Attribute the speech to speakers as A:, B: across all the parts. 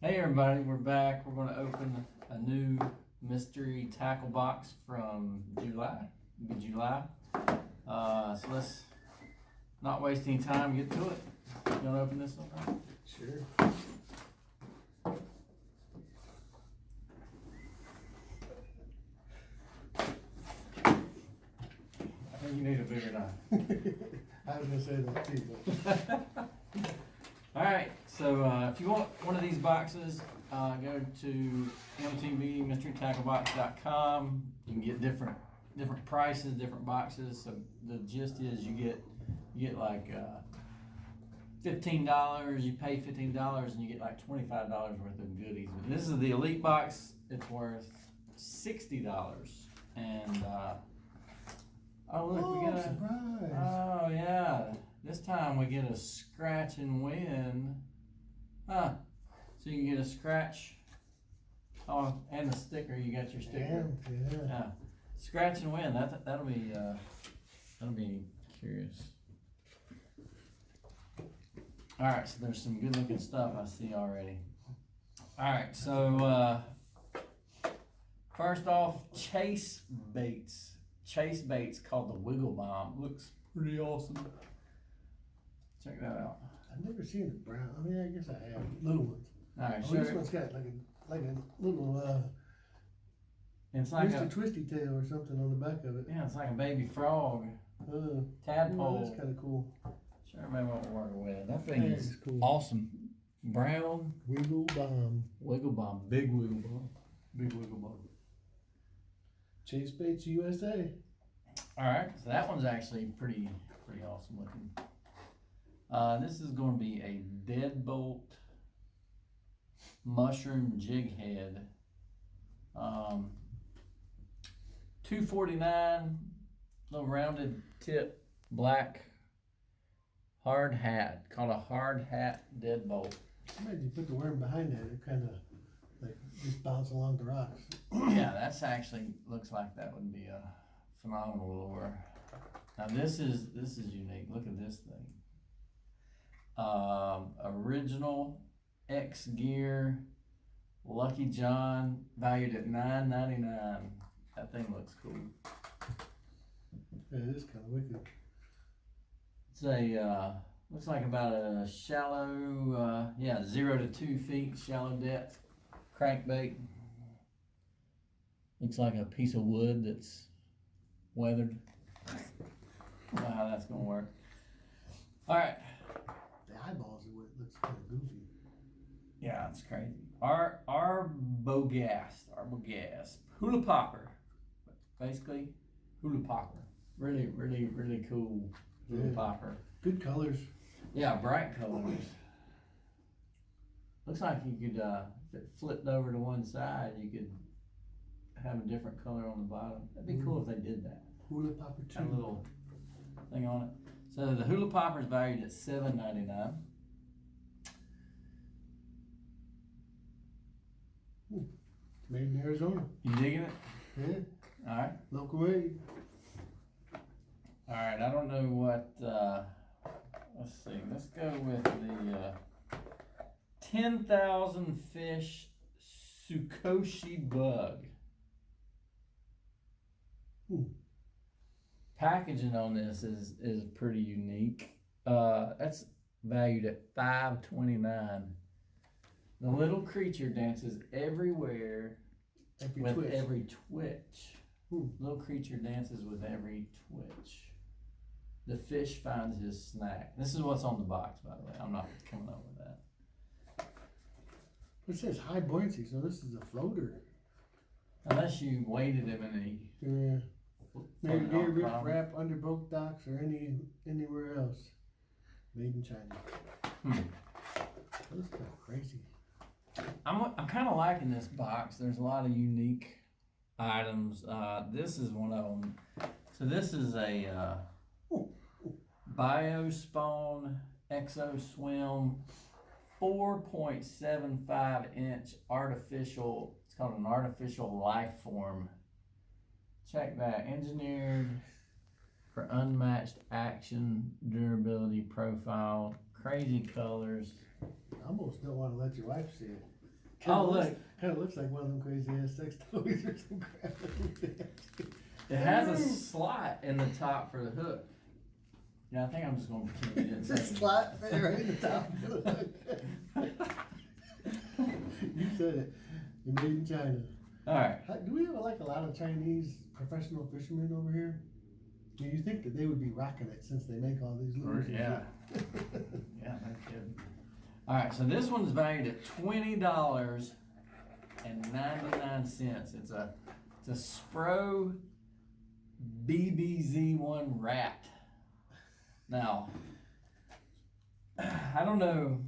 A: Hey everybody, we're back. We're going to open a new mystery tackle box from July. It'll be July. So let's not waste any time. Get to it. You want to open this one?
B: Sure.
A: I think you need a bigger knife.
B: I was gonna say that too, but
A: All right. So if you want one of these boxes, go to mtbmysterytacklebox.com. You can get different prices, different boxes. So the gist is you get like $15. You pay $15 and you get like $25 worth of goodies. But this is the elite box. It's worth $60. And oh look, we get a
B: surprise!
A: Oh yeah. This time we get a scratch and win. Huh. So you can get a scratch. Oh, and the sticker. You got your sticker. Yeah. Scratch and win. That'll be curious. All right. So there's some good looking stuff I see already. All right. So first off, Chase Baits. Chase Baits called the Wiggle Bomb. Looks pretty awesome. Check that out.
B: I've never seen the brown. I mean, I guess I have little ones.
A: All right,
B: Oh, this one's got like a little
A: it's like
B: Mr. Twisty tail or something on the back of it.
A: Yeah, it's like a baby frog, tadpole.
B: That's kind of cool.
A: Sure, remember what we're working with. That thing is
B: cool.
A: Awesome. Brown
B: Wiggle Bomb.
A: Wiggle Bomb. Big Wiggle Bomb. Big Wiggle Bomb.
B: Chase Baits USA.
A: All right, so that one's actually pretty awesome looking. This is going to be a deadbolt mushroom jig head. $2.49, little rounded tip, black hard hat, called a hard hat deadbolt.
B: Imagine you put the worm behind that, it kind of like just bounce along the rocks.
A: Yeah, that's actually looks like that would be a phenomenal lure. Now this is unique. Look at this thing. Original X Gear Lucky John, valued at $9.99. That thing looks cool.
B: Yeah, it is kind of wicked.
A: It's a looks like about a shallow 0 to 2 feet shallow depth crankbait. Looks like a piece of wood that's weathered. I don't know how that's gonna work. All right.
B: The eyeballs are what looks kind of goofy.
A: Yeah, it's crazy. Arbogast, hula popper, basically hula popper. Really cool hula popper.
B: Good colors.
A: Yeah, bright colors. Looks like you could, if it flipped over to one side, you could have a different color on the bottom. That'd be cool if they did that.
B: Hula popper too.
A: A little thing on it. So the hula popper is valued at $7.99.
B: Made in Arizona.
A: You digging it?
B: Yeah.
A: All right.
B: Local made.
A: All right. I don't know what. Let's see. Let's go with the 10,000 fish Tsukoshi bug. Packaging on this is pretty unique. That's valued at $5.29. The little creature dances everywhere with every twitch. Little creature dances with every twitch. The fish finds his snack. This is what's on the box, by the way. I'm not coming up with that.
B: It says high buoyancy, so this is a floater.
A: Unless you weighted him in
B: Yeah. Maybe near Rip Rap, under boat docks, or anywhere else. Made in China. That's kind of crazy.
A: I'm kind of liking this box. There's a lot of unique items. This is one of them. So this is a Biospawn Exo Swim 4.75 inch artificial. It's called an artificial life form. Check that. Engineered for unmatched action, durability profile, crazy colors.
B: I almost don't want to let your wife see it.
A: Look.
B: Kind of looks like one of them crazy ass sex toys or some crap.
A: It has a slot in the top for the hook. Yeah, I think I'm just gonna pretend you didn't say
B: It's a slot there right in the top of the hook. You said it. You're made in China.
A: Alright.
B: Do we have like a lot of Chinese professional fishermen over here? Do you think that they would be rocking it since they make all these lures?
A: Yeah. Yeah, no kidding. Alright, so this one's valued at $20.99. It's a Spro BBZ1 rat. Now, I don't know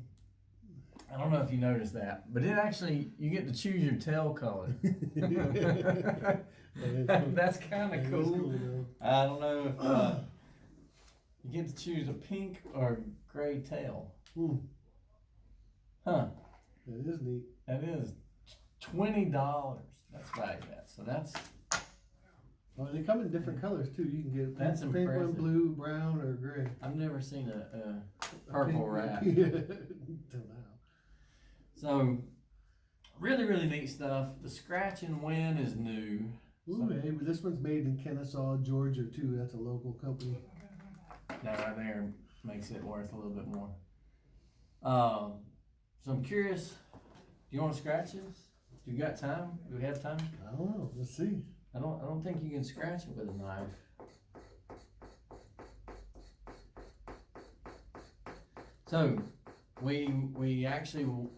A: if you noticed that, but it actually, you get to choose your tail color. That's kind of cool. I don't know if you get to choose a pink or gray tail. Huh.
B: That is neat.
A: That is $20. That's valued at. So that's.
B: Oh, they come in different colors too. You can get
A: That's
B: pink
A: impressive.
B: one, blue, brown, or gray.
A: I've never seen a purple rat.
B: Till now.
A: So, really, really neat stuff. The Scratch and Win is new.
B: Ooh, hey, but this one's made in Kennesaw, Georgia too. That's a local company.
A: That right there makes it worth a little bit more. So I'm curious, do you want to scratch this? Do you got time? Do we have time?
B: I don't know. Let's see.
A: I don't think you can scratch it with a knife. So we actually will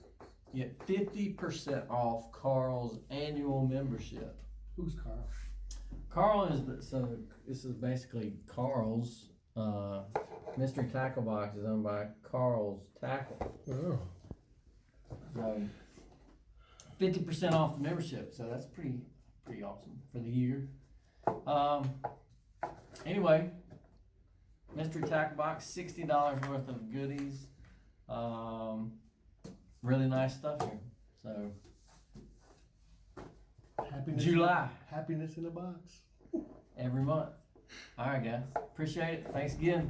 A: get 50% off Carl's annual membership.
B: Who's Carl?
A: Carl is this is basically Carl's mystery tackle box is owned by Carl's Tackle.
B: Oh.
A: So 50% off the membership. So that's pretty awesome for the year. Anyway, mystery tackle box, $60 worth of goodies. Really nice stuff here. So July.
B: Happiness in a box.
A: Every month. All right, guys. Appreciate it. Thanks again.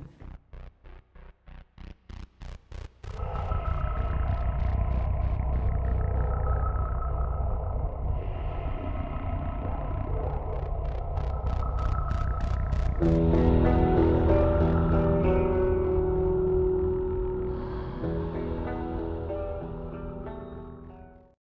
C: Mm-hmm.